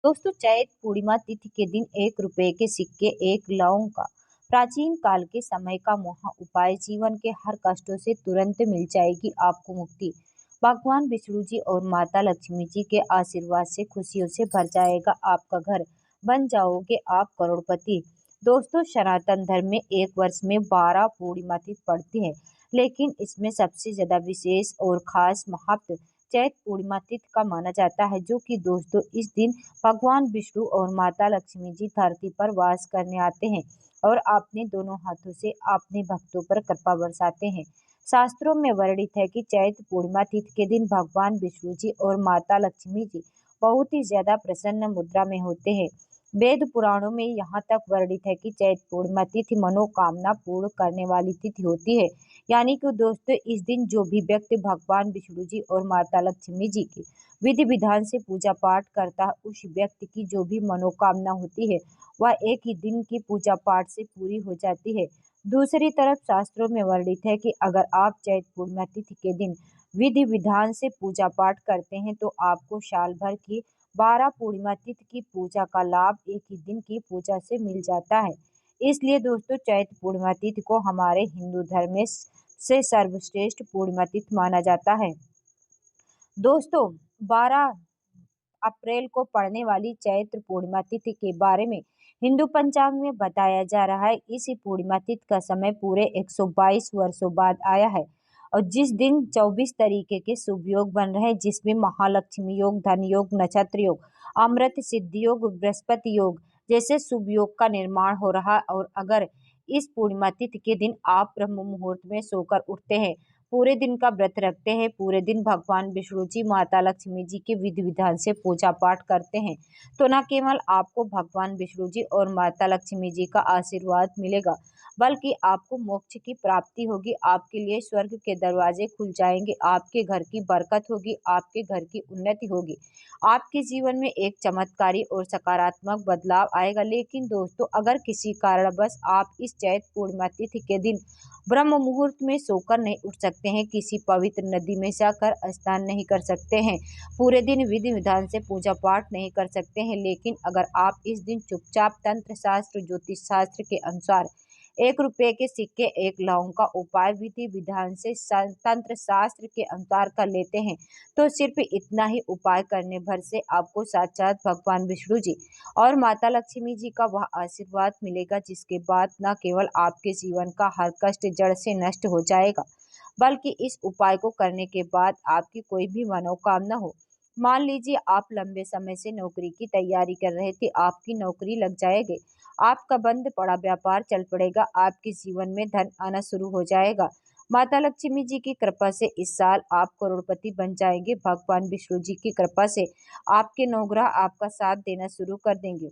दोस्तों, चैत पूर्णिमा तिथि के दिन 1 रुपए के सिक्के, एक लौंग का प्राचीन काल के समय का महा उपाय, जीवन के हर कष्टों से तुरंत मिल जाएगी आपको मुक्ति। भगवान विष्णु जी और माता लक्ष्मी जी के आशीर्वाद से खुशियों से भर जाएगा आपका घर, बन जाओगे आप करोड़पति। दोस्तों, सनातन धर्म में एक वर्ष में 12 पूर्णिमा तिथि पड़ती है, लेकिन इसमें सबसे ज्यादा विशेष और खास महत्व चैत पूर्णिमा तिथि का माना जाता है, जो कि दोस्तों इस दिन भगवान विष्णु और माता लक्ष्मी जी धरती पर वास करने आते हैं और अपने दोनों हाथों से अपने भक्तों पर कृपा बरसाते हैं। शास्त्रों में वर्णित है कि चैत्र पूर्णिमा तिथि के दिन भगवान विष्णु जी और माता लक्ष्मी जी बहुत ही ज्यादा प्रसन्न मुद्रा में होते हैं। वेद पुराणों में यहाँ तक वर्णित है कि चैत्र पूर्णिमा तिथि मनोकामना पूर्ण करने वाली तिथि होती है। यानी कि दोस्तों, इस दिन जो भी व्यक्ति भगवान विष्णु जी और माता लक्ष्मी जी की विधि विधान से पूजा पाठ करता है, उस व्यक्ति की जो भी मनोकामना होती है वह एक ही दिन की पूजा पाठ से पूरी हो जाती है। दूसरी तरफ शास्त्रों में वर्णित है कि अगर आप चैत्र पूर्णिमा तिथि के दिन विधि विधान से पूजा पाठ करते हैं तो आपको साल भर की 12 पूर्णिमा तिथि की पूजा का लाभ एक ही दिन की पूजा से मिल जाता है। इसलिए दोस्तों, चैत्र पूर्णिमा तिथि को हमारे हिंदू धर्म में से सर्वश्रेष्ठ पूर्णिमा तिथि माना जाता है। दोस्तों, 12 अप्रैल को पड़ने वाली चैत्र पूर्णिमा तिथि के बारे में हिंदू पंचांग में बताया जा रहा है। इस पूर्णिमा तिथि का समय पूरे 122 वर्षों बाद आया है और जिस दिन 24 तरीके के शुभ योग बन रहे हैं, जिसमें महालक्ष्मी योग, धन योग, नक्षत्र योग, अमृत सिद्धि योग, बृहस्पति योग जैसे शुभ योग का निर्माण हो रहा है। और अगर इस पूर्णिमा तिथि के दिन आप ब्रह्म मुहूर्त में सोकर उठते हैं, पूरे दिन का व्रत रखते हैं, पूरे दिन भगवान विष्णु जी, माता लक्ष्मी जी के विधि विधान से पूजा पाठ करते हैं, तो न केवल आपको भगवान विष्णु जी और माता लक्ष्मी जी का आशीर्वाद मिलेगा, बल्कि आपको मोक्ष की प्राप्ति होगी। आपके लिए स्वर्ग के दरवाजे खुल जाएंगे, आपके घर की बरकत होगी, आपके घर की उन्नति होगी, आपके जीवन में एक चमत्कारी और सकारात्मक बदलाव आएगा। लेकिन दोस्तों, अगर किसी कारणवश आप इस चैत्र पूर्णिमा तिथि के दिन ब्रह्म मुहूर्त में सोकर नहीं उठ सकते हैं, किसी पवित्र नदी में जाकर स्नान नहीं कर सकते हैं, पूरे दिन विधि विधान से पूजा पाठ नहीं कर सकते हैं, लेकिन अगर आप इस दिन चुपचाप तंत्र शास्त्र, ज्योतिष शास्त्र के अनुसार 1 रुपए के सिक्के, एक लौंग का उपाय विधि विधान से तंत्र शास्त्र के अनुसार कर लेते हैं, तो सिर्फ इतना ही उपाय करने भर से आपको साक्षात भगवान विष्णु जी और माता लक्ष्मी जी का वह आशीर्वाद मिलेगा, जिसके बाद न केवल आपके जीवन का हर कष्ट जड़ से नष्ट हो जाएगा, बल्कि इस उपाय को करने के बाद आपकी कोई भी मनोकामना हो। मान लीजिए आप लंबे समय से नौकरी की तैयारी कर रहे थे, आपकी नौकरी लग जाएगी, आपका बंद पड़ा व्यापार चल पड़ेगा, आपके जीवन में धन आना शुरू हो जाएगा। माता लक्ष्मी जी की कृपा से इस साल आप करोड़पति बन जाएंगे। भगवान विष्णु जी की कृपा से आपके नौग्रह आपका साथ देना शुरू कर देंगे,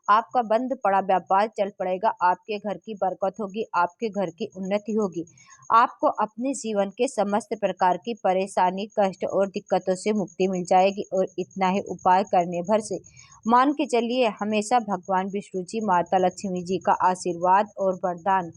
आपका बंद पड़ा व्यापार चल पड़ेगा, आपके घर की बरकत होगी, आपके घर की उन्नति होगी, आपको अपने जीवन के समस्त प्रकार की परेशानी, कष्ट और दिक्कतों से मुक्ति मिल जाएगी। और इतना ही उपाय करने भर से मान के चलिए, हमेशा भगवान विष्णु जी, माता लक्ष्मी जी का आशीर्वाद और वरदान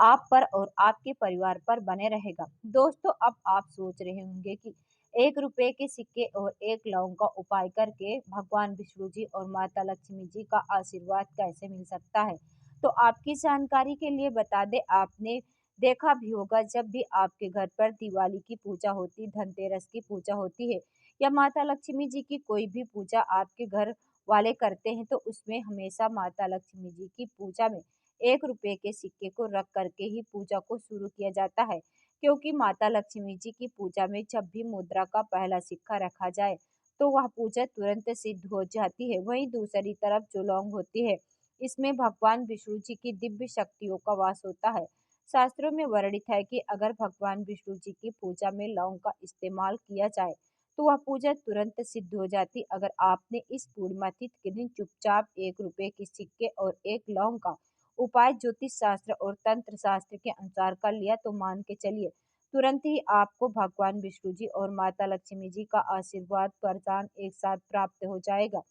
आप पर और आपके परिवार पर बने रहेगा। दोस्तों, अब आप सोच रहे होंगे कि 1 रुपए के सिक्के और एक लौंग का उपाय करके भगवान विष्णु जी और माता लक्ष्मी जी का आशीर्वाद कैसे मिल सकता है। तो आपकी जानकारी के लिए बता दें, आपने देखा भी होगा, जब भी आपके घर पर दिवाली की पूजा होती, धनतेरस की पूजा होती है या माता लक्ष्मी जी की कोई भी पूजा आपके घर वाले करते हैं, तो उसमें हमेशा माता लक्ष्मी जी की पूजा में 1 रुपए के सिक्के को रख करके ही पूजा को शुरू किया जाता है, क्योंकि माता लक्ष्मी जी की पूजा में जब भी मुद्रा का पहला सिक्का रखा जाए तो वह पूजा तुरंत सिद्ध हो जाती है। वहीं दूसरी तरफ जो लौंग होती है, इसमें भगवान विष्णु जी की दिव्य शक्तियों का वास होता है। शास्त्रों में वर्णित है कि अगर भगवान विष्णु जी की पूजा में लौंग का इस्तेमाल किया जाए तो वह पूजा तुरंत सिद्ध हो जाती। अगर आपने इस पूर्णिमा तिथि के दिन चुपचाप 1 रुपए के सिक्के और एक लौंग का उपाय ज्योतिष शास्त्र और तंत्र शास्त्र के अनुसार कर लिया, तो मान के चलिए तुरंत ही आपको भगवान विष्णु जी और माता लक्ष्मी जी का आशीर्वाद, वरदान एक साथ प्राप्त हो जाएगा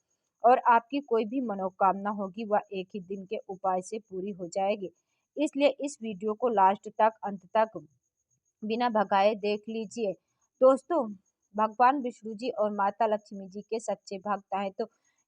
और आपकी कोई भी मनोकामना होगी वह एक ही दिन के उपाय से पूरी हो जाएगी। इसलिए इस वीडियो को लास्ट तक, अंत तक बिना भगाए देख लीजिए। दोस्तों, भगवान विष्णु जी और माता लक्ष्मी जी के सच्चे भक्त हैं तो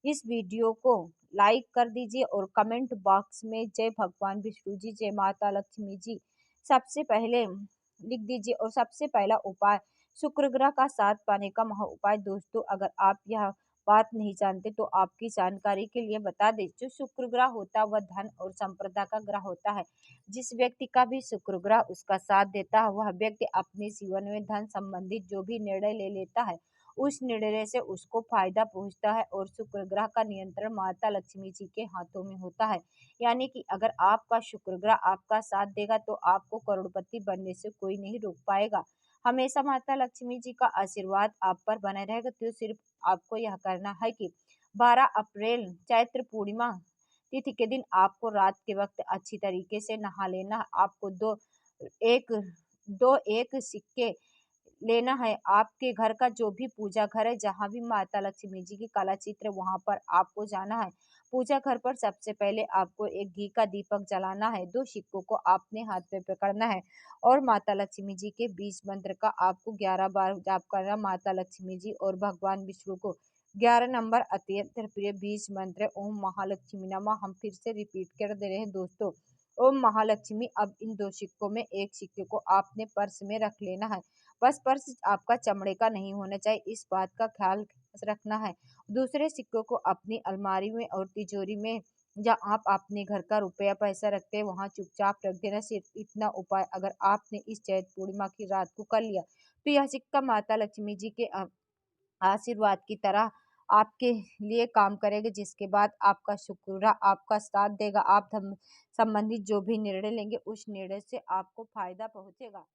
इस वीडियो को लाइक कर दीजिए और कमेंट बॉक्स में जय भगवान विष्णु जी, जय माता लक्ष्मी जी सबसे पहले लिख दीजिए। और सबसे पहला उपाय, शुक्र ग्रह का साथ पाने का महा उपाय। दोस्तों, अगर आप यह बात नहीं जानते तो आपकी जानकारी के लिए बता दें, जो शुक्र ग्रह होता है वह धन और संपदा का ग्रह होता है। जिस व्यक्ति का भी शुक्र ग्रह उसका साथ देता है, वह व्यक्ति अपने जीवन में धन संबंधित जो भी निर्णय ले लेता है, उस निर्णय से उसको फायदा पहुंचता है। और शुक्र ग्रह का नियंत्रण माता लक्ष्मी जी के हाथों में होता है। यानी कि अगर आपका शुक्र ग्रह आपका साथ देगा तो आपको करोड़पति बनने से कोई नहीं रोक पाएगा। हमेशा माता लक्ष्मी जी का आशीर्वाद आप पर बने रहेगा। तो सिर्फ आपको यह करना है कि 12 अप्रैल चैत्र पूर्णिमा तिथि के दिन आपको रात के वक्त अच्छी तरीके से नहा लेना है। आपको एक एक सिक्के लेना है। आपके घर का जो भी पूजा घर है, जहाँ भी माता लक्ष्मी जी की कला चित्र, वहां पर आपको जाना है। पूजा घर पर सबसे पहले आपको एक घी का दीपक जलाना है। 2 सिक्कों को आपने हाथ में पकड़ना है और माता लक्ष्मी जी के बीज मंत्र का आपको 11 बार जाप करना। माता लक्ष्मी जी और भगवान विष्णु को 11 नंबर अत्यंत प्रिय बीज मंत्र ओम महालक्ष्मी नमः हम फिर से रिपीट कर दे रहे हैं दोस्तों। ओम महालक्ष्मी। अब इन 2 सिक्कों में एक सिक्के को आपने पर्स में रख लेना है। बस पर्स आपका चमड़े का नहीं होना चाहिए, इस बात का ख्याल रखना है। दूसरे सिक्कों को अपनी अलमारी में और तिजोरी में, जहाँ आप अपने घर का रुपया पैसा रखते हैं, वहां चुपचाप रख देना। सिर्फ इतना उपाय अगर आपने इस चैत्र पूर्णिमा की रात को कर लिया तो यह सिक्का माता लक्ष्मी जी के आशीर्वाद की तरह आपके लिए काम करेगा, जिसके बाद आपका शुक्र आपका साथ देगा। आप धन संबंधित जो भी निर्णय लेंगे उस निर्णय से आपको फायदा पहुंचेगा।